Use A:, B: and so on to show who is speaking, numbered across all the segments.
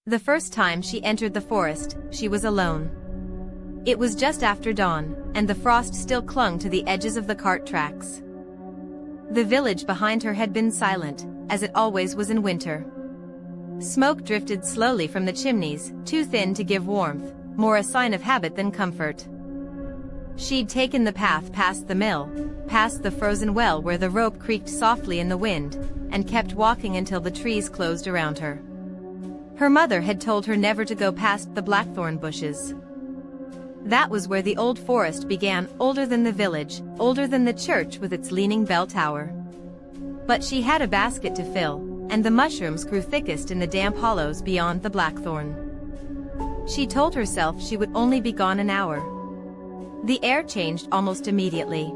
A: The first time she entered the forest, she was alone. It was just after dawn, and the frost still clung to the edges of the cart tracks. The village behind her had been silent, as it always was in winter. Smoke drifted slowly from the chimneys, too thin to give warmth, more a sign of habit than comfort. She'd taken the path past the mill, past the frozen well where the rope creaked softly in the wind, and kept walking until the trees closed around her. Her mother had told her never to go past the blackthorn bushes. That was where the old forest began, older than the village, older than the church with its leaning bell tower. But she had a basket to fill, and the mushrooms grew thickest in the damp hollows beyond the blackthorn. She told herself she would only be gone an hour. The air changed almost immediately.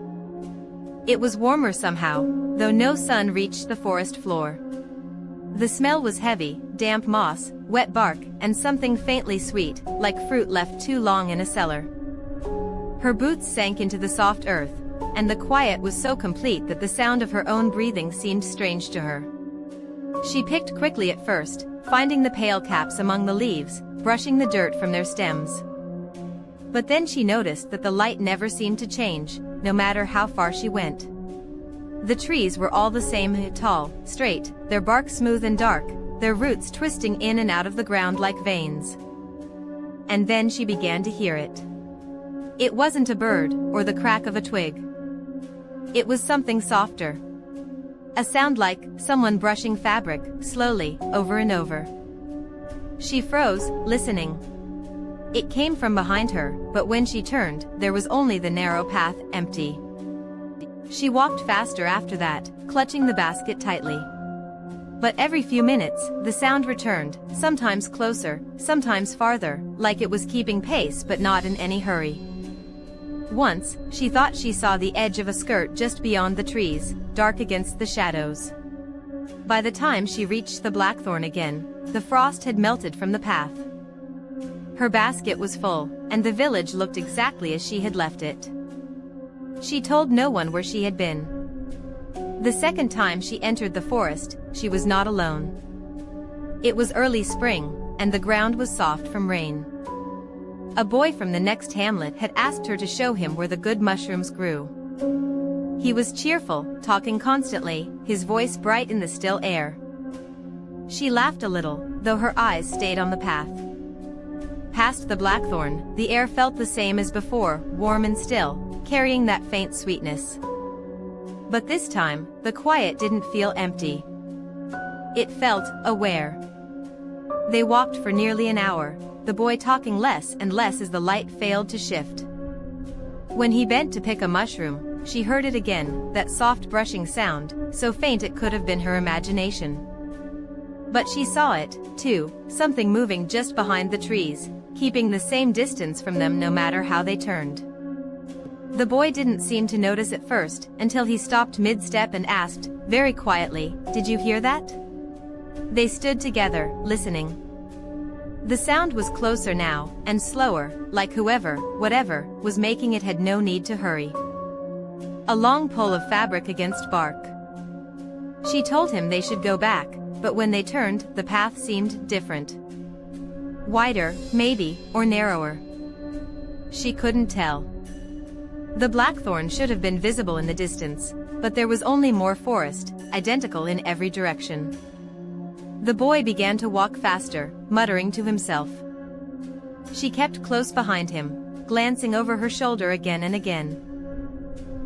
A: It was warmer somehow, though no sun reached the forest floor. The smell was heavy, damp moss, wet bark, and something faintly sweet, like fruit left too long in a cellar. Her boots sank into the soft earth, and the quiet was so complete that the sound of her own breathing seemed strange to her. She picked quickly at first, finding the pale caps among the leaves, brushing the dirt from their stems. But then she noticed that the light never seemed to change, no matter how far she went. The trees were all the same, tall, straight, their bark smooth and dark, their roots twisting in and out of the ground like veins. And then she began to hear it. It wasn't a bird, or the crack of a twig. It was something softer. A sound like someone brushing fabric, slowly, over and over. She froze, listening. It came from behind her, but when she turned, there was only the narrow path, empty. She walked faster after that, clutching the basket tightly. But every few minutes, the sound returned, sometimes closer, sometimes farther, like it was keeping pace but not in any hurry. Once, she thought she saw the edge of a skirt just beyond the trees, dark against the shadows. By the time she reached the blackthorn again, the frost had melted from the path. Her basket was full, and the village looked exactly as she had left it. She told no one where she had been. The second time she entered the forest, she was not alone. It was early spring, and the ground was soft from rain. A boy from the next hamlet had asked her to show him where the good mushrooms grew. He was cheerful, talking constantly, his voice bright in the still air. She laughed a little, though her eyes stayed on the path. Past the blackthorn, the air felt the same as before, warm and still, carrying that faint sweetness. But this time, the quiet didn't feel empty. It felt aware. They walked for nearly an hour, the boy talking less and less as the light failed to shift. When he bent to pick a mushroom, she heard it again, that soft brushing sound, so faint it could have been her imagination. But she saw it, too, something moving just behind the trees, keeping the same distance from them no matter how they turned. The boy didn't seem to notice at first, until he stopped mid-step and asked, very quietly, "Did you hear that?" They stood together, listening. The sound was closer now, and slower, like whoever, whatever, was making it had no need to hurry. A long pull of fabric against bark. She told him they should go back, but when they turned, the path seemed different. Wider, maybe, or narrower. She couldn't tell. The blackthorn should have been visible in the distance, but there was only more forest, identical in every direction. The boy began to walk faster, muttering to himself. She kept close behind him, glancing over her shoulder again and again.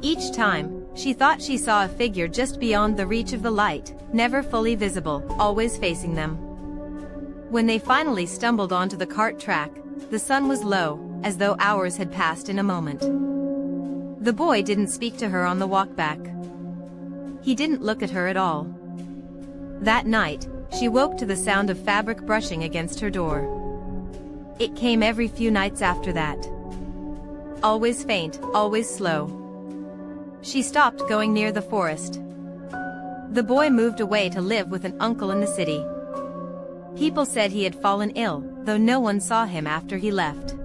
A: Each time, she thought she saw a figure just beyond the reach of the light, never fully visible, always facing them. When they finally stumbled onto the cart track, the sun was low, as though hours had passed in a moment. The boy didn't speak to her on the walk back. He didn't look at her at all. That night, she woke to the sound of fabric brushing against her door. It came every few nights after that. Always faint, always slow. She stopped going near the forest. The boy moved away to live with an uncle in the city. People said he had fallen ill, though no one saw him after he left.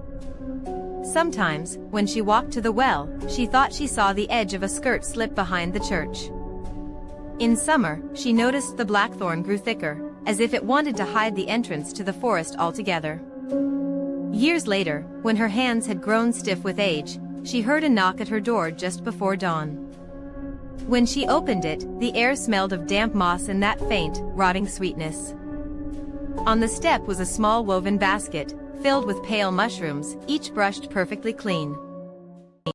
A: Sometimes, when she walked to the well, she thought she saw the edge of a skirt slip behind the church. In summer, she noticed the blackthorn grew thicker, as if it wanted to hide the entrance to the forest altogether. Years later, when her hands had grown stiff with age, she heard a knock at her door just before dawn. When she opened it, the air smelled of damp moss and that faint, rotting sweetness. On the step was a small woven basket, filled with pale mushrooms, each brushed perfectly clean.